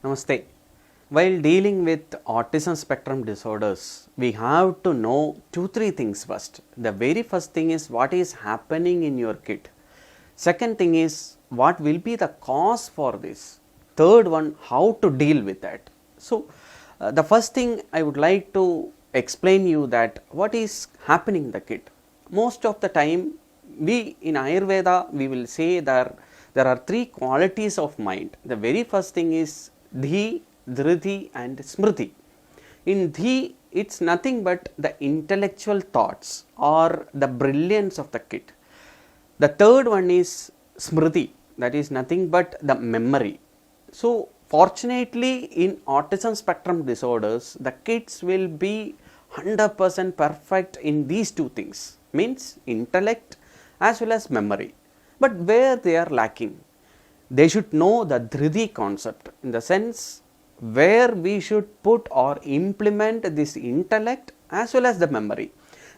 Namaste. While dealing with autism spectrum disorders, we have to know 2-3 things first. The very first thing is what is happening in your kid. Second thing is what will be the cause for this. Third one, how to deal with that. So, the first thing I would like to explain you that what is happening in the kid. Most of the time, we in Ayurveda we will say that there are 3 qualities of mind. The very first thing is Dhi, Dhriti and Smriti. In Dhi, it's nothing but the intellectual thoughts or the brilliance of the kid. The third one is Smriti, that is nothing but the memory. So, fortunately, in autism spectrum disorders, the kids will be 100% perfect in these 2 things, means intellect as well as memory. But where they are lacking, they should know the Dhriti concept, in the sense where we should put or implement this intellect as well as the memory.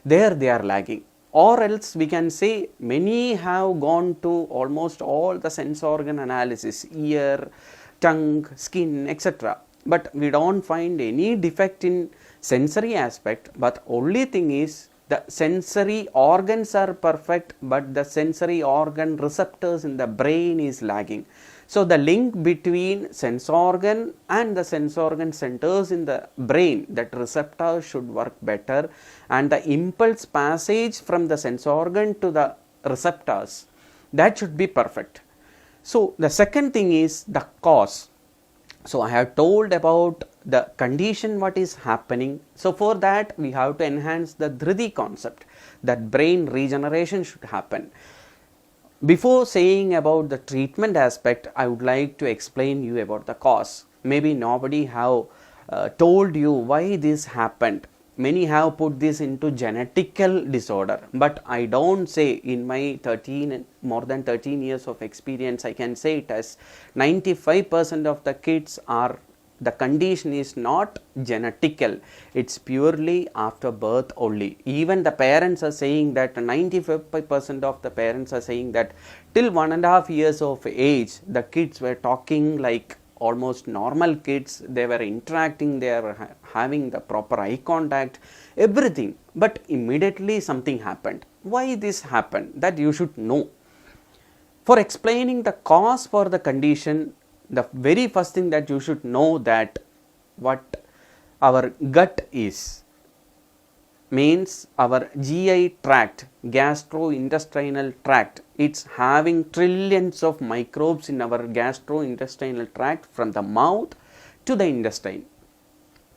There they are lagging, or else we can say many have gone to almost all the sense organ analysis, ear, tongue, skin, etc. But we don't find any defect in sensory aspect, but only thing is the sensory organs are perfect, but the sensory organ receptors in the brain is lagging. So, the link between sense organ and the sense organ centers in the brain, that receptors should work better, and the impulse passage from the sense organ to the receptors, that should be perfect. So, the second thing is the cause. So, I have told about the condition what is happening. So, for that we have to enhance the Dhriti concept, that brain regeneration should happen. Before saying about the treatment aspect, I would like to explain you about the cause. Maybe nobody have told you why this happened. Many have put this into genetical disorder, but I don't say. In my more than 13 years of experience, I can say it as 95% of the kids are, the condition is not genetical, it's purely after birth only. Even the parents are saying that 95% of the parents are saying that till 1.5 years of age, the kids were talking like almost normal kids, they were interacting, they are having the proper eye contact, everything. But immediately something happened. Why this happened? That you should know. For explaining the cause for the condition, the very first thing that you should know that what our gut is, means our GI tract, gastrointestinal tract, it's having trillions of microbes in our gastrointestinal tract from the mouth to the intestine.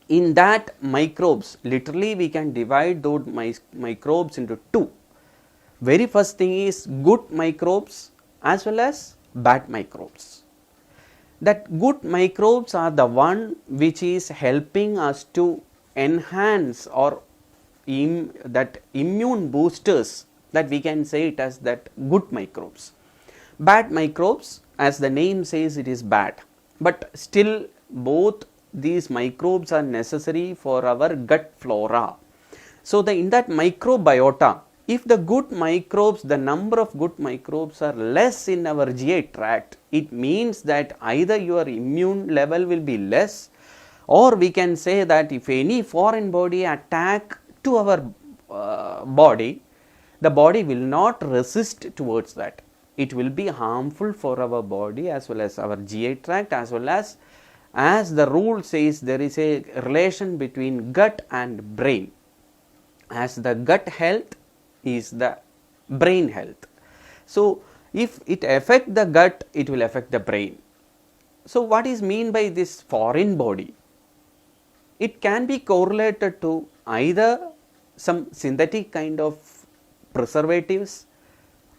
In that microbes, literally we can divide those microbes into 2. Very first thing is good microbes as well as bad microbes. That good microbes are the one which is helping us to enhance or that immune boosters, that we can say it as that good microbes. Bad microbes, as the name says, it is bad, but still both these microbes are necessary for our gut flora. So, in that microbiota, if the good microbes, the number of good microbes are less in our GI tract, it means that either your immune level will be less, or we can say that if any foreign body attack to our body, the body will not resist towards that. It will be harmful for our body as well as our GI tract, as well as the rule says, there is a relation between gut and brain. As the gut health is the brain health. So, if it affects the gut, it will affect the brain. So, what is mean by this foreign body? It can be correlated to either some synthetic kind of preservatives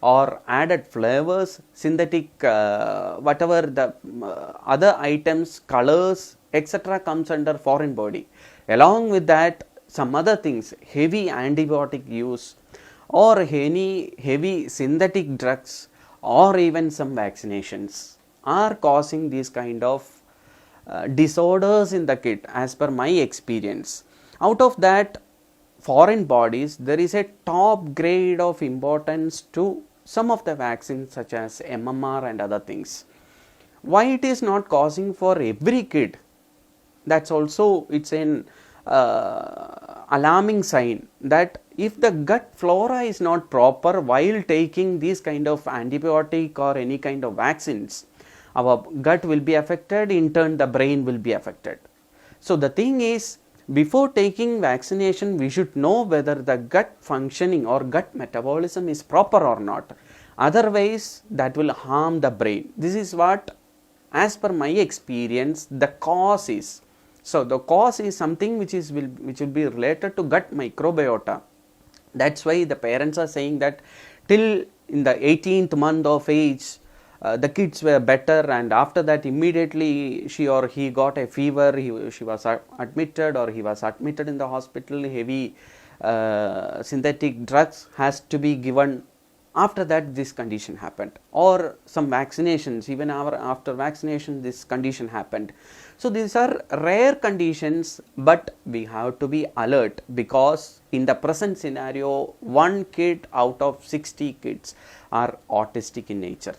or added flavors, synthetic whatever the other items, colors, etc. comes under foreign body. Along with that, some other things, heavy antibiotic use or any heavy synthetic drugs or even some vaccinations are causing these kind of disorders in the kid, as per my experience. Out of that foreign bodies, there is a top grade of importance to some of the vaccines such as MMR and other things. Why it is not causing for every kid? That's also, it's an alarming sign that if the gut flora is not proper while taking these kind of antibiotic or any kind of vaccines, our gut will be affected, in turn the brain will be affected. So the thing is, before taking vaccination, we should know whether the gut functioning or gut metabolism is proper or not. Otherwise, that will harm the brain. This is what, as per my experience, the cause is. So the cause is something which will be related to gut microbiota. That's why the parents are saying that till in the 18th month of age, the kids were better, and after that immediately she or he got a fever, she was admitted or he was admitted in the hospital, heavy synthetic drugs has to be given. After that this condition happened, or some vaccinations, even after vaccination this condition happened. So these are rare conditions, but we have to be alert, because in the present scenario 1 kid out of 60 kids are autistic in nature.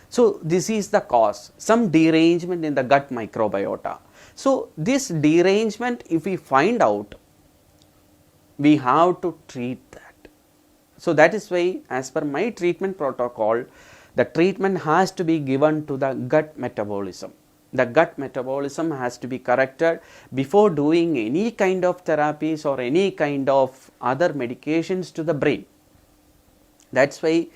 So this is the cause, some derangement in the gut microbiota. So this derangement, if we find out, we have to treat that. So that is why, as per my treatment protocol, the treatment has to be given to the gut metabolism. The gut metabolism has to be corrected before doing any kind of therapies or any kind of other medications to the brain. That's why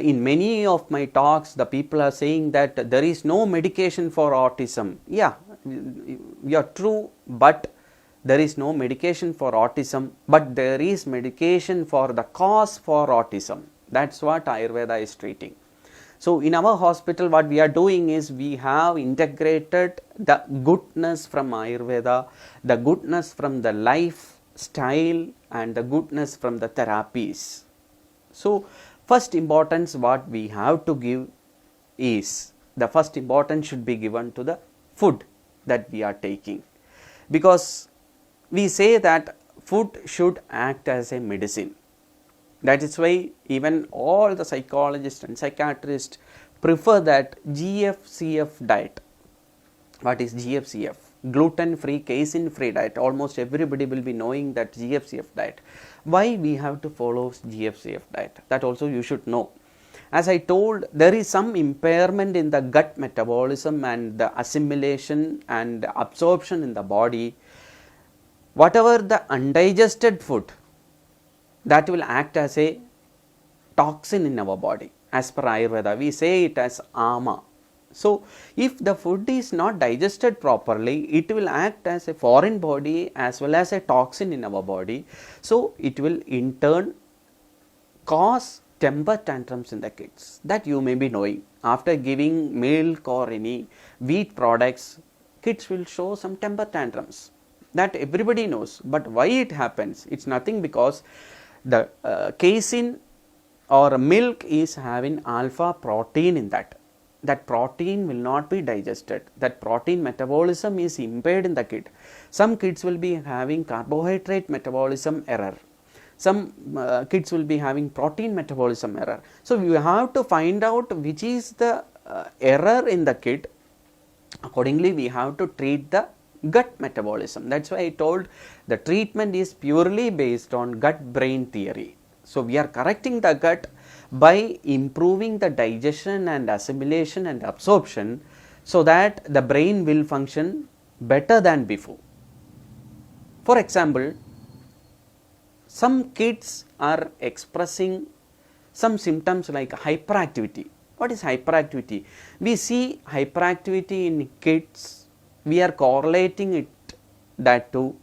in many of my talks, the people are saying that there is no medication for autism. Yeah, you are true, but there is no medication for autism, but there is medication for the cause for autism. That's what Ayurveda is treating. So in our hospital, what we are doing is we have integrated the goodness from Ayurveda, the goodness from the lifestyle, and the goodness from the therapies. So first importance what we have to give is, the first importance should be given to the food that we are taking, because we say that food should act as a medicine. That is why even all the psychologists and psychiatrists prefer that GFCF diet. What is GFCF? Gluten free, casein free diet. Almost everybody will be knowing that GFCF diet. Why we have to follow GFCF diet? That also you should know. As I told, there is some impairment in the gut metabolism and the assimilation and absorption in the body. Whatever the undigested food, that will act as a toxin in our body. As per Ayurveda, we say it as ama. So if the food is not digested properly, it will act as a foreign body as well as a toxin in our body. So it will in turn cause temper tantrums in the kids, that you may be knowing. After giving milk or any wheat products, kids will show some temper tantrums. That everybody knows, but why it happens? It's nothing, because the casein or milk is having alpha protein in that. That protein will not be digested. That protein metabolism is impaired in the kid. Some kids will be having carbohydrate metabolism error. Some kids will be having protein metabolism error. So you have to find out which is the error in the kid. Accordingly, we have to treat the gut metabolism. That's why I told the treatment is purely based on gut brain theory. So we are correcting the gut by improving the digestion and assimilation and absorption, so that the brain will function better than before. For example, some kids are expressing some symptoms like hyperactivity. What is hyperactivity? We see hyperactivity in kids, we are correlating it that to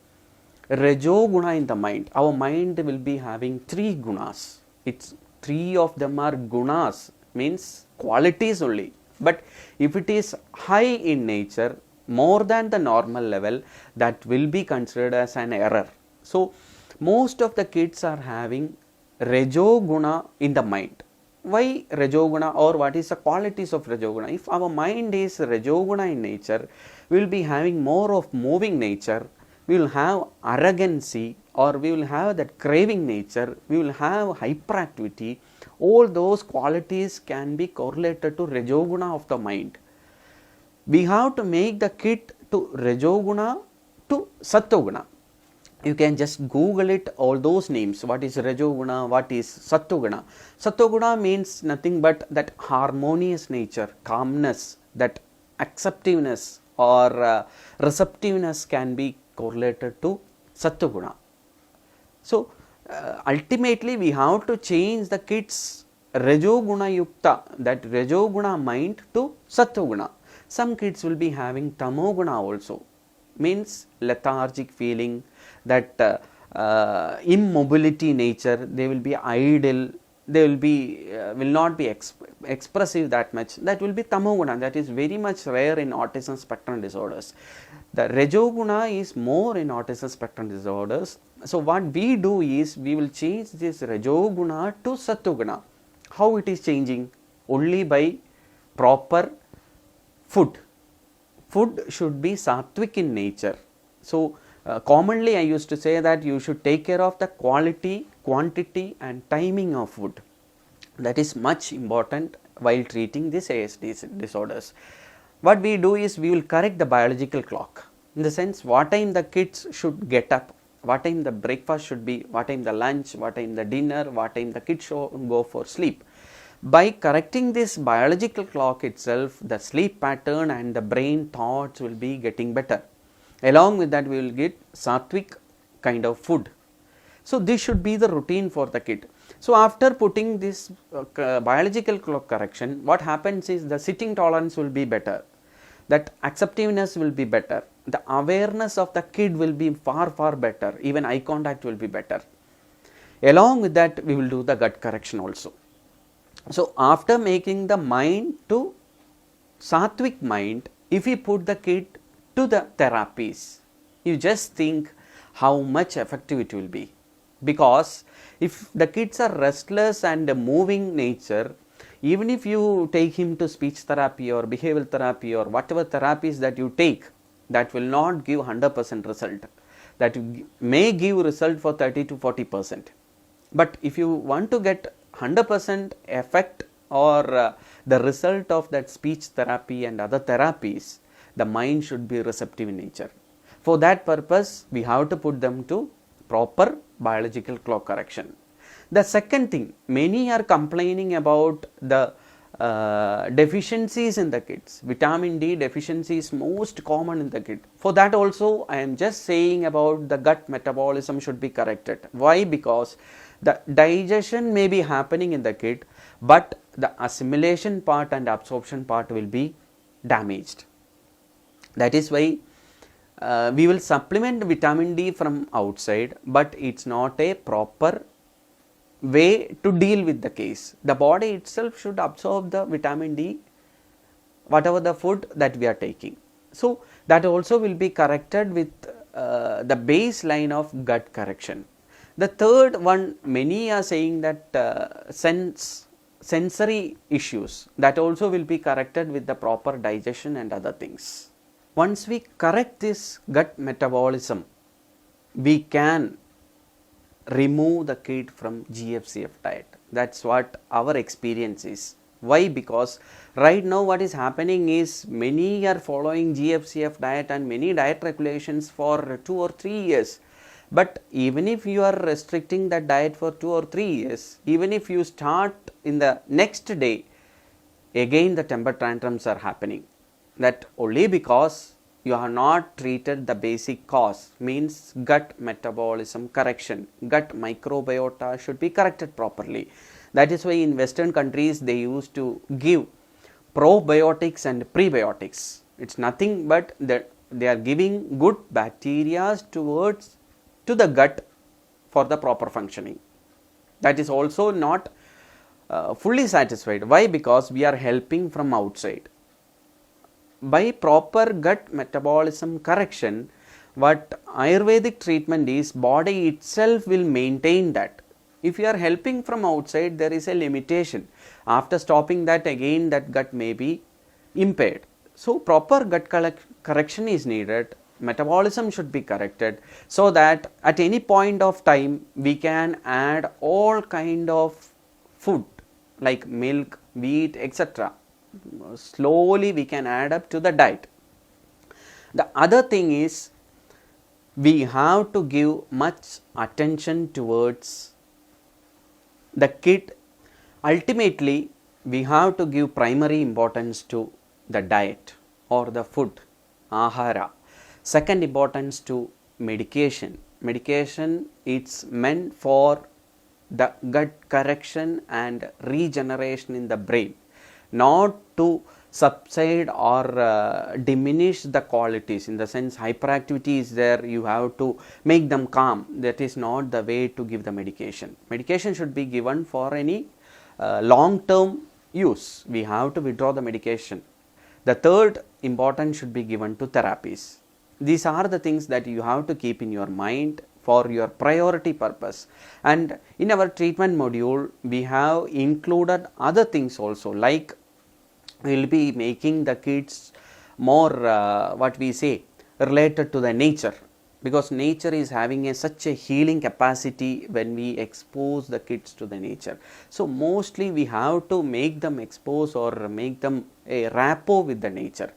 Rajoguna in the mind. Our mind will be having 3 gunas. It's 3 of them are gunas, means qualities only. But if it is high in nature, more than the normal level, that will be considered as an error. So most of the kids are having Rajoguna in the mind. Why Rajoguna, or what is the qualities of Rajoguna? If our mind is Rajoguna in nature, we will be having more of moving nature, we will have arrogancy, or we will have that craving nature, we will have hyperactivity. All those qualities can be correlated to Rajoguna of the mind. We have to make the kit to Rajoguna to Sattoguna. You can just Google it, all those names. What is Rajoguna, what is Sattoguna? Sattoguna means nothing but that harmonious nature, calmness, that acceptiveness or receptiveness can be correlated to Sattoguna. So, ultimately we have to change the kids Rajoguna Yukta, that Rajoguna mind to Sattoguna. Some kids will be having Tamoguna also, means lethargic feeling, that immobility nature, they will be idle, they will be will not be expressive that much. That will be Tamoguna. That is very much rare in autism spectrum disorders. The Rajoguna is more in autism spectrum disorders. So what we do is we will change this Rajoguna to Sattoguna. How it is changing? Only by proper food. Food should be sattvic in nature. So commonly I used to say that you should take care of the quality, quantity and timing of food. That is much important while treating these ASD disorders. What we do is we will correct the biological clock, in the sense what time the kids should get up, what time the breakfast should be, what time the lunch, what time the dinner, what time the kids should go for sleep. By correcting this biological clock itself, the sleep pattern and the brain thoughts will be getting better. Along with that, we will get sattvic kind of food. So this should be the routine for the kid. So after putting this biological clock correction, what happens is the sitting tolerance will be better, that acceptiveness will be better, the awareness of the kid will be far better, even eye contact will be better. Along with that, we will do the gut correction also. So after making the mind to sattvic mind, if we put the kid to the therapies, you just think how much effective it will be. Because if the kids are restless and moving nature, even if you take him to speech therapy or behavioral therapy or whatever therapies that you take, that will not give 100% result. That may give result for 30 to 40%. But if you want to get 100% effect or the result of that speech therapy and other therapies, the mind should be receptive in nature. For that purpose, we have to put them to proper biological clock correction. The second thing, many are complaining about the deficiencies in the kids. Vitamin D deficiency is most common in the kid. For that also, I am just saying about the gut metabolism should be corrected. Why? Because the digestion may be happening in the kid, but the assimilation part and absorption part will be damaged. That is why we will supplement vitamin D from outside, but it's not a proper way to deal with the case. The body itself should absorb the vitamin D, whatever the food that we are taking. So that also will be corrected with the baseline of gut correction. The third one, many are saying that sensory issues, that also will be corrected with the proper digestion and other things. Once we correct this gut metabolism, we can remove the kid from GFCF diet. That's what our experience is. Why? Because right now what is happening is many are following GFCF diet and many diet regulations for 2 or 3 years. But even if you are restricting that diet for 2 or 3 years, even if you start in the next day, again the temper tantrums are happening. That only because you have not treated the basic cause, means gut metabolism correction. Gut microbiota should be corrected properly. That is why in Western countries they used to give probiotics and prebiotics. It's nothing but that they are giving good bacteria to the gut for the proper functioning. That is also not fully satisfied. Why? Because we are helping from outside. By proper gut metabolism correction, what Ayurvedic treatment is, body itself will maintain that. If you are helping from outside, there is a limitation. After stopping that, again that gut may be impaired. So proper gut correction is needed. Metabolism should be corrected, so that at any point of time we can add all kind of food like milk, wheat, etc. slowly we can add up to the diet. The other thing is, we have to give much attention towards the kid. Ultimately, we have to give primary importance to the diet or the food, ahara. Second importance to medication. Medication, it's meant for the gut correction and regeneration in the brain, not to subside or diminish the qualities. In the sense, hyperactivity is there, you have to make them calm. That is not the way to give the medication. Medication should be given for any long term use. We have to withdraw the medication. The third importance should be given to therapies. These are the things that you have to keep in your mind for your priority purpose. And in our treatment module, we have included other things also, like we will be making the kids more what we say, related to the nature, because nature is having such a healing capacity when we expose the kids to the nature. So mostly we have to make them expose or make them a rapport with the nature.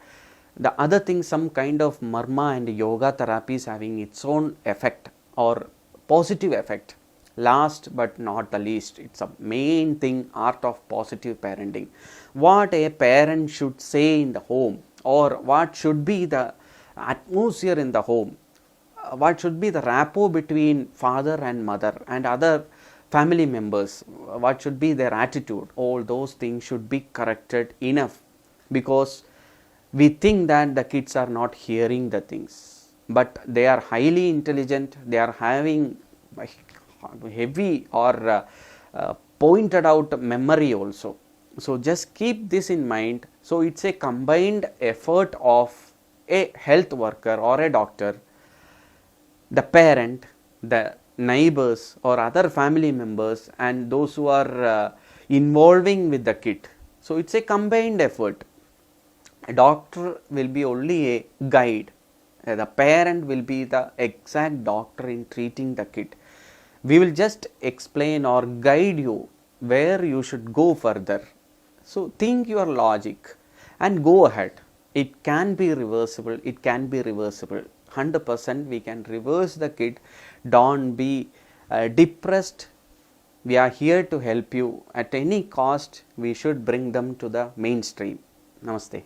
The other thing, some kind of marma and yoga therapy is having its own effect or positive effect. Last but not the least, it's a main thing, art of positive parenting. What a parent should say in the home, or what should be the atmosphere in the home, what should be the rapport between father and mother and other family members, what should be their attitude, all those things should be corrected enough, because we think that the kids are not hearing the things, but they are highly intelligent, they are having heavy or pointed out memory also. So just keep this in mind. So it's a combined effort of a health worker or a doctor, the parent, the neighbors or other family members, and those who are involving with the kid. So it's a combined effort. A doctor will be only a guide. The parent will be the exact doctor in treating the kid. We will just explain or guide you where you should go further. So think your logic and go ahead. It can be reversible. It can be reversible. 100% we can reverse the kid. Don't be depressed. We are here to help you. At any cost, we should bring them to the mainstream. Namaste.